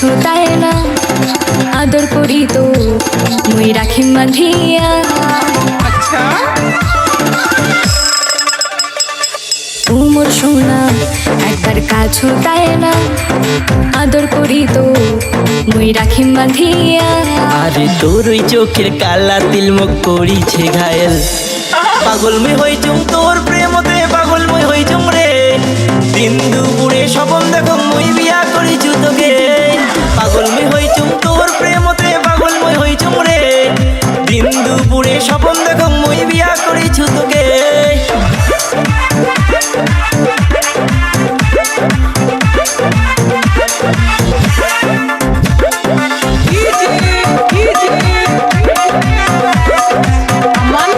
কাছো তাই না আদর করি তো মুই রাখি বাঁধিয়া। আচ্ছা তুমর সোনা একবার কাছো তাই না আদর করি তো মুই রাখি বাঁধিয়া। আরে তোর ওই চোখের কালা তিলমুখ করিছে ঘায়েল, পাগলময় হইছুম তোর প্রেমতে পাগলময় হইছুম রে। দিন দুপুরে স্বপন দেখো মুই বিয়া করিছু তোকে, পাগলময় হইছুম তোর প্রেমতে পাগলময় হইছুম রে। দিন দুপুরে স্বপন দেখো মুই বিয়া করিছু তোকে। আমান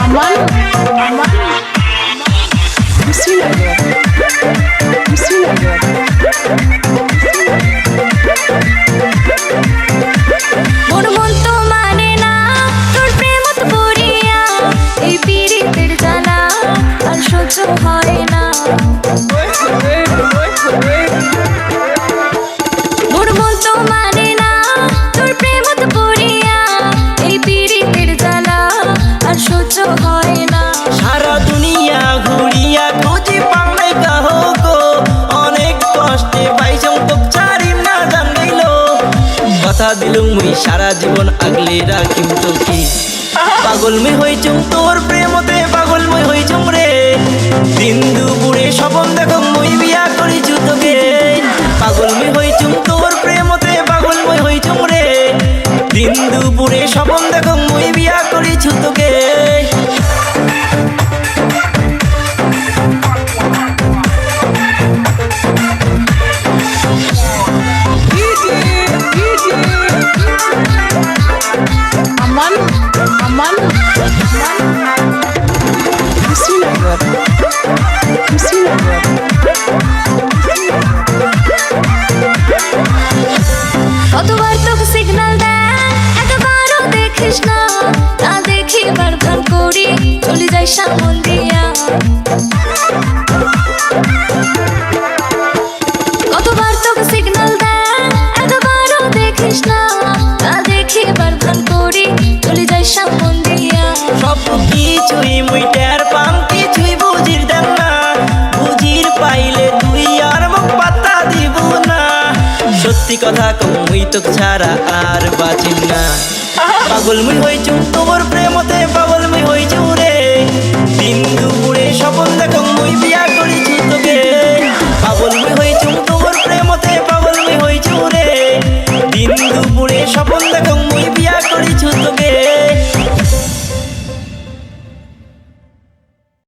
আমান আমান কুশিনগর কুশিনগর মোর মন তো মানে না তোর প্রেমত পড়িয়া, এই পীড়িতের জ্বালা আর সহ্য হয় না। মোর মন তো মানে না তোর প্রেমত পড়িয়া, এই পীড়িতের জ্বালা আর সহ্য হয় না। সারা দুনিয়া ঘুরিয়া খুঁজি পাই কাহো গো, অনেক কষ্টে পাইছম তোক ছাড়িম না জানাইল। কথা দিলুম মুই সারা জীবন আগলে রাখিম তোকে, পাগলময় হইছুম তোর প্রেমতে পাগলময় হইছুম রে। দিন দুপুরে স্বপন দেখো মুই বিয়া করিছু তোকে, পাগলময় হইছুম তোর প্রেমতে পাগলময় হইছুম রে। দিন দুপুরে স্বপন দেখো মুই বিয়া করিছু তোকে। আমান আমান আমান কুশিনগর কুশিনগর কতবার তোকে সিগন্যাল দেয় একবারও দেখিস না, তা দেখিবার ভান করি চলে যাই সামন দিয়া। কতবার তোকে সিগন্যাল দেয় একবারও দেখিস না, তা দেখিবার ভান করি চলে যাই সামন দিয়া। সব কিছুই মুই টের পাম কিছুই বুঝির দেন না, বুঝির পাইলে তুই আর মুখ পাত্তা দিব না। সত্যি কথা কম মুই তোক ছাড়া আর বাঁচিম না, পাগলময় হইছুম তোর প্রেমতে পাগলময় হইছু রে। দিন দুপুরে স্বপন দেখো মুই বিয়া করিছু তোকে, পাগলময় হইছুম তোর প্রেমতে পাগলময় হইছু রে। দিন দুপুরে স্বপন দেখো মুই বিয়া করিছু